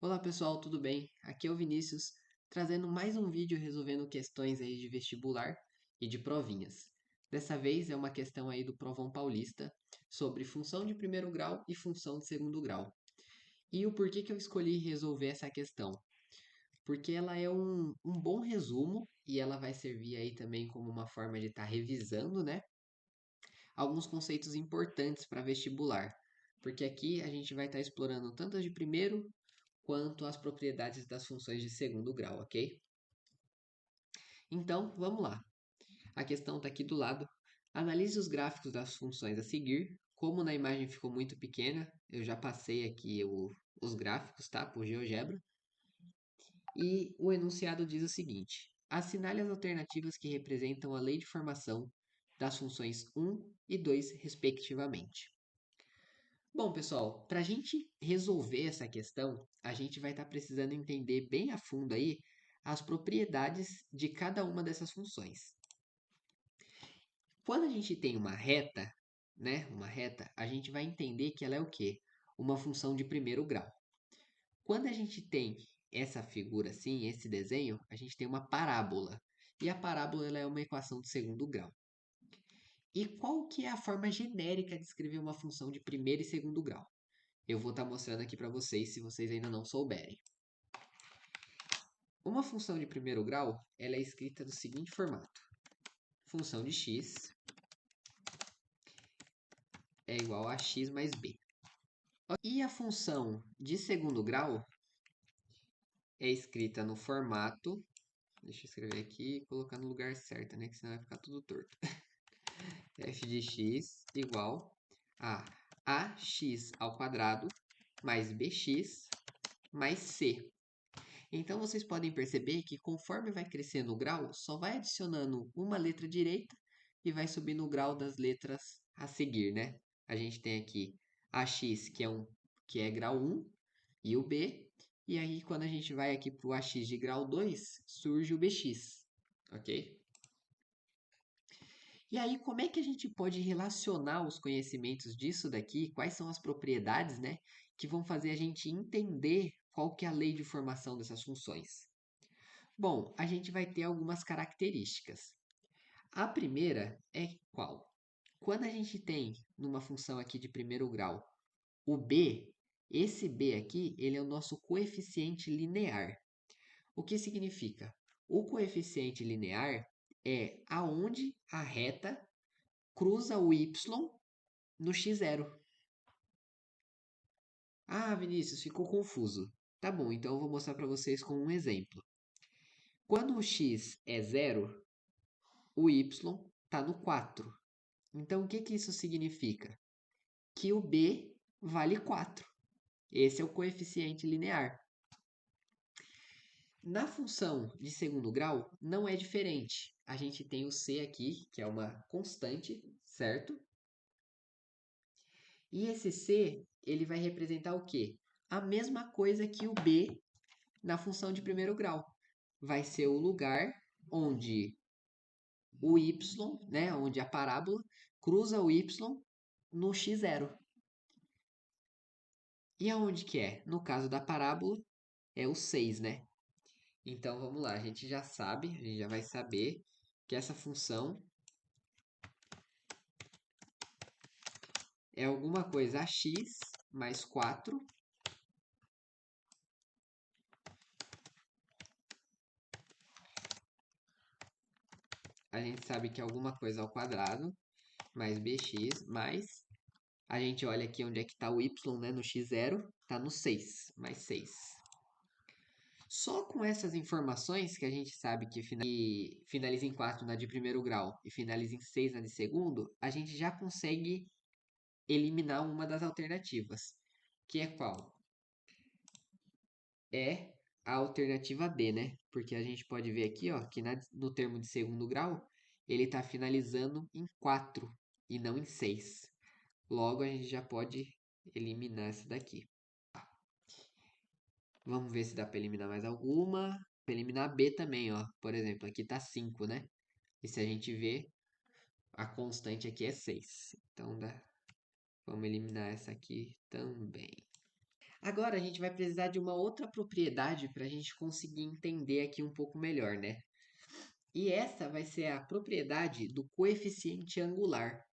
Olá pessoal, tudo bem? Aqui é o Vinícius, trazendo mais um vídeo resolvendo questões aí de vestibular e de provinhas. Dessa vez é uma questão aí do Provão Paulista sobre função de primeiro grau e função de segundo grau. E o porquê que eu escolhi resolver essa questão? Porque ela é um bom resumo e ela vai servir aí também como uma forma de estar revisando, né? Alguns conceitos importantes para vestibular. Porque aqui a gente vai estar explorando tanto as de primeiro quanto às propriedades das funções de segundo grau, ok? Então, vamos lá. A questão está aqui do lado. Analise os gráficos das funções a seguir. Como na imagem ficou muito pequena, eu já passei aqui os gráficos, tá? Por GeoGebra. E o enunciado diz o seguinte: assinale as alternativas que representam a lei de formação das funções 1 e 2, respectivamente. Bom, pessoal, para a gente resolver essa questão, a gente vai estar precisando entender bem a fundo aí as propriedades de cada uma dessas funções. Quando a gente tem uma reta, né, a gente vai entender que ela é o quê? Uma função de primeiro grau. Quando a gente tem essa figura assim, esse desenho, a gente tem uma parábola. E a parábola ela é uma equação de segundo grau. E qual que é a forma genérica de escrever uma função de primeiro e segundo grau? Eu vou estar mostrando aqui para vocês se vocês ainda não souberem. Uma função de primeiro grau, ela é escrita do seguinte formato: função de x é igual a x mais b. E a função de segundo grau é escrita no formato, deixa eu escrever aqui e colocar no lugar certo, né, que senão vai ficar tudo torto. f de x igual a ax ao quadrado mais bx mais c. Então vocês podem perceber que conforme vai crescendo o grau, só vai adicionando uma letra direita e vai subindo o grau das letras a seguir, né? A gente tem aqui ax, que é grau 1, e o b, e aí quando a gente vai aqui para o ax de grau 2, surge o bx, ok? E aí, como é que a gente pode relacionar os conhecimentos disso daqui? Quais são as propriedades, né, que vão fazer a gente entender qual que é a lei de formação dessas funções? Bom, a gente vai ter algumas características. A primeira é qual? Quando a gente tem numa função aqui de primeiro grau o b, esse b aqui, ele é o nosso coeficiente linear. O que significa? O coeficiente linear é aonde a reta cruza o y no x0. Ah, Vinícius, ficou confuso. Tá bom, então eu vou mostrar para vocês com um exemplo. Quando o x é 0, o y está no 4. Então, o que que isso significa? Que o b vale 4. Esse é o coeficiente linear. Na função de segundo grau, não é diferente. A gente tem o c aqui, que é uma constante, certo? E esse c, ele vai representar o quê? A mesma coisa que o b na função de primeiro grau. Vai ser o lugar onde o y, né, onde a parábola cruza o y no x0. E aonde que é? No caso da parábola, é o 6, né? Então vamos lá, a gente já sabe, a gente já vai saber que essa função é alguma coisa ax mais 4. A gente sabe que é alguma coisa ao quadrado mais bx mais. A gente olha aqui onde é que está o y, né? No x0, está no 6, mais 6. Só com essas informações que a gente sabe que finaliza em 4 na de primeiro grau e finaliza em 6 na de segundo, a gente já consegue eliminar uma das alternativas, que é qual? É a alternativa B, né? Porque a gente pode ver aqui, ó, que no termo de segundo grau, ele está finalizando em 4 e não em 6. Logo, a gente já pode eliminar essa daqui. Vamos ver se dá para eliminar mais alguma. Para eliminar B também, ó. Por exemplo, aqui tá 5, né? E se a gente ver, a constante aqui é 6. Então, vamos eliminar essa aqui também. Agora a gente vai precisar de uma outra propriedade para a gente conseguir entender aqui um pouco melhor, né? E essa vai ser a propriedade do coeficiente angular.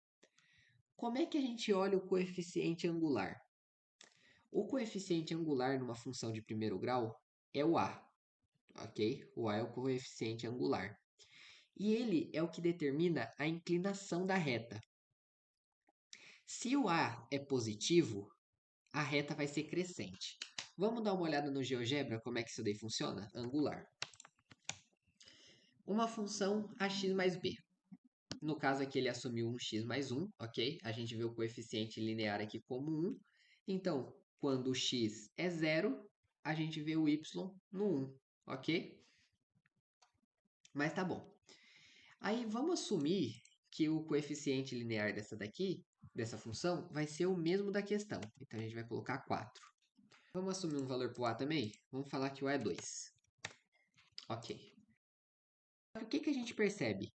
Como é que a gente olha o coeficiente angular? O coeficiente angular numa função de primeiro grau é o a, ok? O a é o coeficiente angular. E ele é o que determina a inclinação da reta. Se o a é positivo, a reta vai ser crescente. Vamos dar uma olhada no GeoGebra como é que isso daí funciona? Angular. Uma função ax mais b. No caso aqui ele assumiu um x mais 1, ok? A gente vê o coeficiente linear aqui como 1. Então, quando o x é 0, a gente vê o y no 1, ok? Mas tá bom. Aí vamos assumir que o coeficiente linear dessa função, vai ser o mesmo da questão. Então a gente vai colocar 4. Vamos assumir um valor para o a também? Vamos falar que o a é 2. Ok. O que a gente percebe?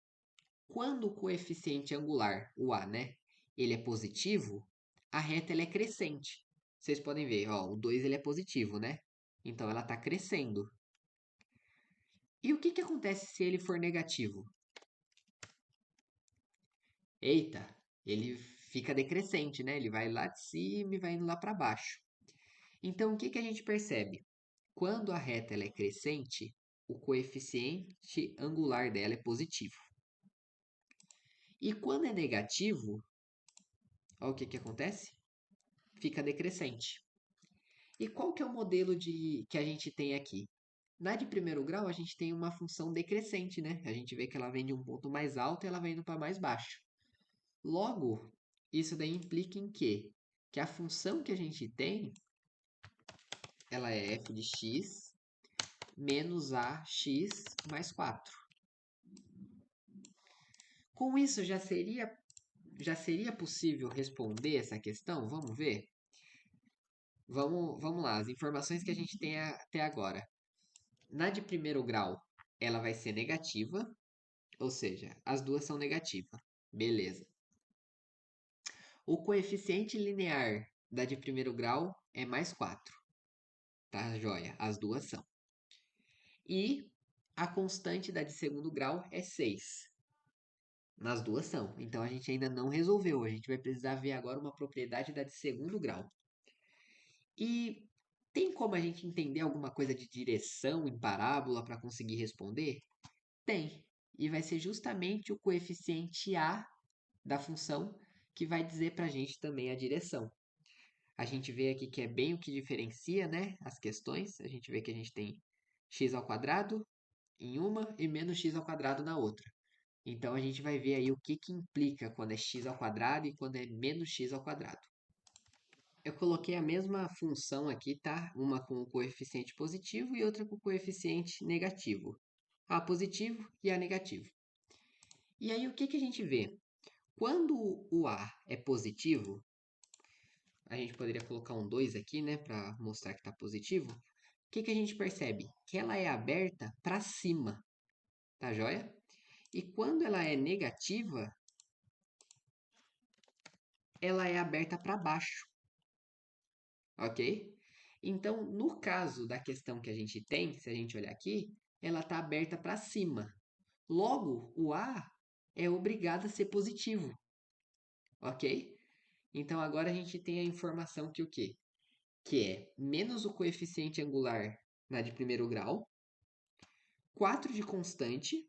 Quando o coeficiente angular, o a, né, ele é positivo, a reta ela é crescente. Vocês podem ver, ó, o 2 ele é positivo, né? Então ela está crescendo. E o que acontece se ele for negativo? Eita, ele fica decrescente, né? Ele vai lá de cima e vai indo lá para baixo. Então, o que a gente percebe? Quando a reta ela é crescente, o coeficiente angular dela é positivo. E quando é negativo, olha o que acontece? Fica decrescente. E qual que é o modelo que a gente tem aqui? Na de primeiro grau, a gente tem uma função decrescente, né? A gente vê que ela vem de um ponto mais alto e ela vai indo para mais baixo. Logo, isso daí implica em quê? Que a função que a gente tem, ela é f de x menos ax mais 4. Com isso, já seria possível responder essa questão? Vamos ver? Vamos lá, as informações que a gente tem até agora. Na de primeiro grau, ela vai ser negativa, ou seja, as duas são negativas. Beleza. O coeficiente linear da de primeiro grau é mais 4. Tá, joia? As duas são. E a constante da de segundo grau é 6. Nas duas são. Então a gente ainda não resolveu. A gente vai precisar ver agora uma propriedade da de segundo grau. E tem como a gente entender alguma coisa de direção em parábola para conseguir responder? Tem. E vai ser justamente o coeficiente a da função que vai dizer para a gente também a direção. A gente vê aqui que é bem o que diferencia, né, as questões. A gente vê que a gente tem x ao quadrado em uma e menos x ao quadrado na outra. Então a gente vai ver aí o que implica quando é x ao quadrado e quando é menos x ao quadrado. Eu coloquei a mesma função aqui, tá? Uma com o coeficiente positivo e outra com o coeficiente negativo. A positivo e a negativo. E aí o que a gente vê? Quando o a é positivo, a gente poderia colocar um 2 aqui, né, para mostrar que está positivo. O que a gente percebe? Que ela é aberta para cima, tá joia? E quando ela é negativa, ela é aberta para baixo, ok? Então, no caso da questão que a gente tem, se a gente olhar aqui, ela está aberta para cima. Logo, o A é obrigado a ser positivo, ok? Então, agora a gente tem a informação que o quê? Que é menos o coeficiente angular na de primeiro grau, 4 de constante,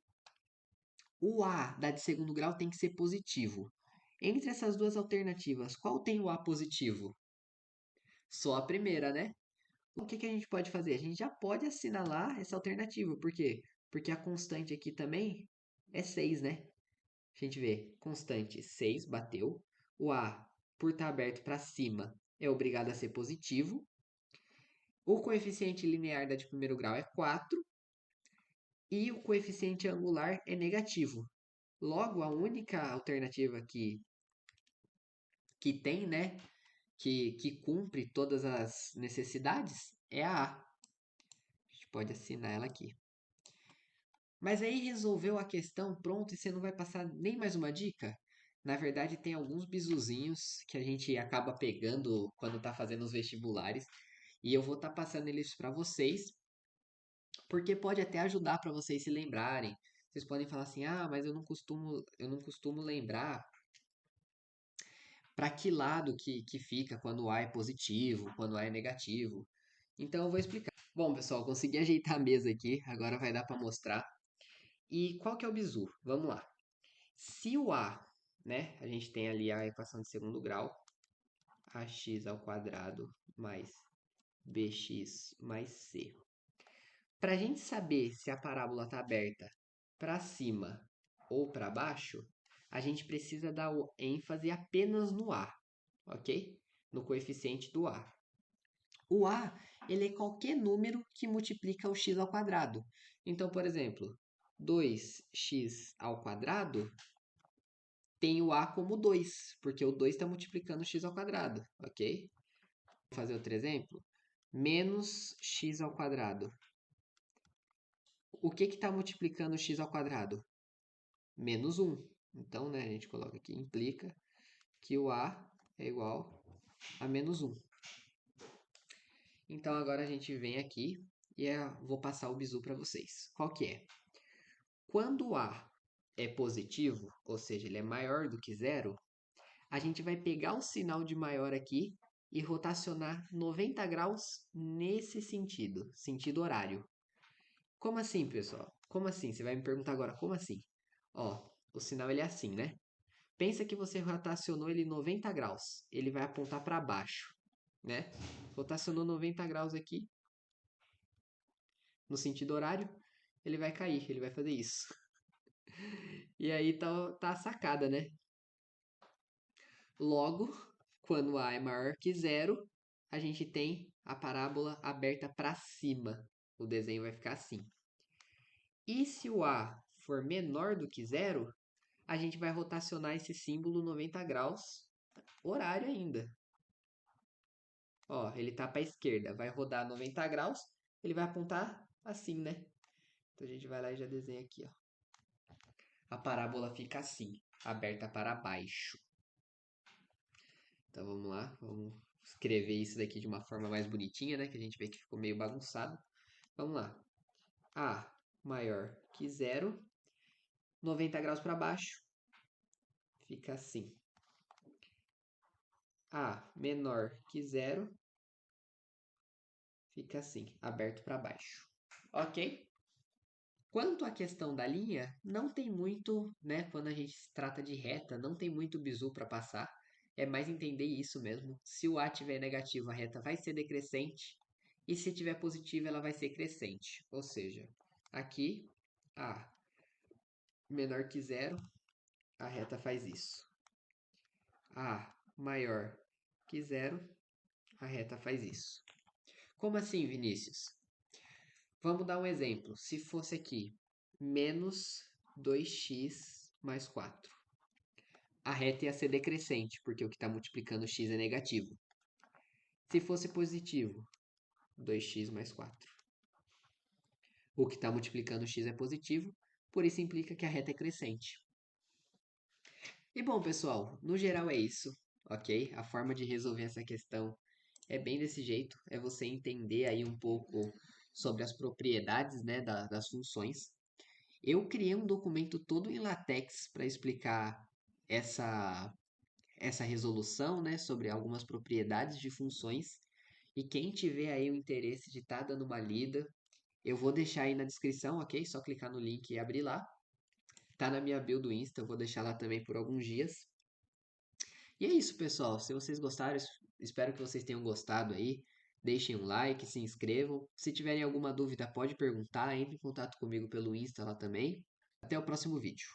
o A da de segundo grau tem que ser positivo. Entre essas duas alternativas, qual tem o A positivo? Só a primeira, né? O que a gente pode fazer? A gente já pode assinalar essa alternativa. Por quê? Porque a constante aqui também é 6, né? A gente vê, constante 6 bateu. O A, por estar aberto para cima, é obrigado a ser positivo. O coeficiente linear da de primeiro grau é 4. E o coeficiente angular é negativo. Logo, a única alternativa que tem, né? Que cumpre todas as necessidades é a A. A gente pode assinar ela aqui. Mas aí resolveu a questão, pronto, e você não vai passar nem mais uma dica? Na verdade, tem alguns bisuzinhos que a gente acaba pegando quando está fazendo os vestibulares. E eu vou estar passando eles para vocês, porque pode até ajudar para vocês se lembrarem. Vocês podem falar assim: "Ah, mas eu não costumo lembrar para que lado que fica quando o A é positivo, quando o A é negativo". Então eu vou explicar. Bom, pessoal, consegui ajeitar a mesa aqui, agora vai dar para mostrar. E qual que é o bizu? Vamos lá. Se o A, né, a gente tem ali a equação de segundo grau, ax² mais bx mais c. Para a gente saber se a parábola está aberta para cima ou para baixo, a gente precisa dar ênfase apenas no A, ok? No coeficiente do A. O A, ele é qualquer número que multiplica o x ao quadrado. Então, por exemplo, 2x² tem o A como 2, porque o 2 está multiplicando x ao quadrado, ok? Vou fazer outro exemplo. Menos x². O que está multiplicando x ao quadrado? Menos 1. Então, né, a gente coloca aqui, implica que o A é igual a menos 1. Então, agora a gente vem aqui e vou passar o bizu para vocês. Qual que é? Quando o A é positivo, ou seja, ele é maior do que zero, a gente vai pegar o sinal de maior aqui e rotacionar 90 graus nesse sentido, sentido horário. Como assim, pessoal? Como assim? Você vai me perguntar agora, como assim? Ó, o sinal ele é assim, né? Pensa que você rotacionou ele 90 graus. Ele vai apontar para baixo, né? Rotacionou 90 graus aqui, no sentido horário, ele vai cair, ele vai fazer isso. E aí tá a sacada, né? Logo, quando A é maior que zero, a gente tem a parábola aberta para cima. O desenho vai ficar assim. E se o A for menor do que zero, a gente vai rotacionar esse símbolo 90 graus, horário ainda. Ó, ele tá para a esquerda, vai rodar 90 graus, ele vai apontar assim, né? Então a gente vai lá e já desenha aqui, ó. A parábola fica assim, aberta para baixo. Então vamos lá, vamos escrever isso daqui de uma forma mais bonitinha, né? Que a gente vê que ficou meio bagunçado. Vamos lá. A maior que zero, 90 graus para baixo, fica assim. A menor que zero, fica assim, aberto para baixo. Ok? Quanto à questão da linha, não tem muito, né? Quando a gente se trata de reta, não tem muito bizu para passar. É mais entender isso mesmo. Se o A tiver negativo, a reta vai ser decrescente. E se tiver positivo, ela vai ser crescente. Ou seja, aqui, A menor que zero, a reta faz isso. A maior que zero, a reta faz isso. Como assim, Vinícius? Vamos dar um exemplo. Se fosse aqui, menos 2x mais 4. A reta ia ser decrescente, porque o que está multiplicando x é negativo. Se fosse positivo, 2x mais 4. O que está multiplicando x é positivo, por isso implica que a reta é crescente. E bom, pessoal, no geral é isso, ok? A forma de resolver essa questão é bem desse jeito, é você entender aí um pouco sobre as propriedades, né, das funções. Eu criei um documento todo em LaTeX para explicar essa resolução, né, sobre algumas propriedades de funções. E quem tiver aí o interesse de estar dando uma lida, eu vou deixar aí na descrição, ok? Só clicar no link e abrir lá. Tá na minha bio do Insta, eu vou deixar lá também por alguns dias. E é isso, pessoal. Se vocês gostaram, espero que vocês tenham gostado aí. Deixem um like, se inscrevam. Se tiverem alguma dúvida, pode perguntar. Entre em contato comigo pelo Insta lá também. Até o próximo vídeo.